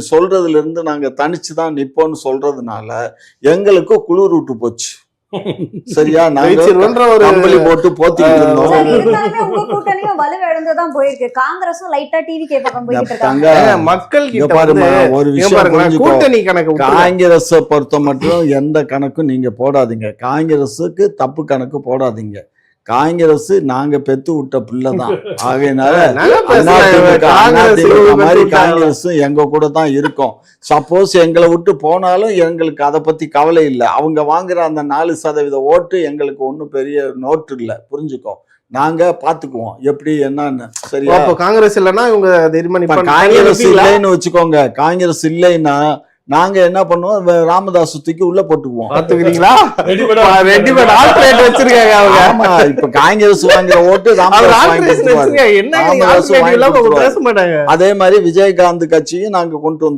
சொல்றதுல இருந்து நாங்க தனிச்சுதான் நிப்போம்னு சொல்றதுனால எங்களுக்கு குளிர் விட்டு போச்சு. சரியா? நாங்க கம்பளி போட்டு போத்திட்டு இருந்தோம். உங்க கூட்டணியும் வலுவிழந்துதான் போயிருக்கு. காங்கிரஸும் லைட்டா டிவிகே பக்கம் போயிட்டு இருக்காங்க. மக்கள் ஒரு விஷயம் கூட்டணி கணக்கு, காங்கிரஸை பொறுத்த மட்டும் எந்த கணக்கும் நீங்க போடாதீங்க. காங்கிரஸுக்கு தப்பு கணக்கு போடாதீங்க. காங்கிரஸ் நாங்க பெத்து விட்ட பிள்ளைதான். ஆகையினால மாதிரி காங்கிரஸும் எங்க கூட தான் இருக்கும். சப்போஸ் எங்களை விட்டு போனாலும் எங்களுக்கு அதை பத்தி கவலை இல்லை. அவங்க வாங்குற அந்த 4% ஓட்டு எங்களுக்கு ஒன்றும் பெரிய நோட்டு இல்லை. புரிஞ்சுக்கோ, நாங்க பாத்துக்குவோம் எப்படி என்னன்னு. சரியா? காங்கிரஸ் இல்லைன்னா இவங்க காங்கிரஸ் இல்லைன்னு வச்சுக்கோங்க. காங்கிரஸ் இல்லைன்னா நாங்க என்ன பண்ணுவோம், ராமதாஸ் தூக்கி உள்ள போட்டுக்குவோம். பாத்துக்கிறீங்களா? ஆமா, இப்ப காங்கிரஸ் வாங்குற ஓட்டு ராமதாஸ். அதே அதே மாதிரி விஜயகாந்த் கட்சியும் நாங்க கொண்டு வந்தோம்.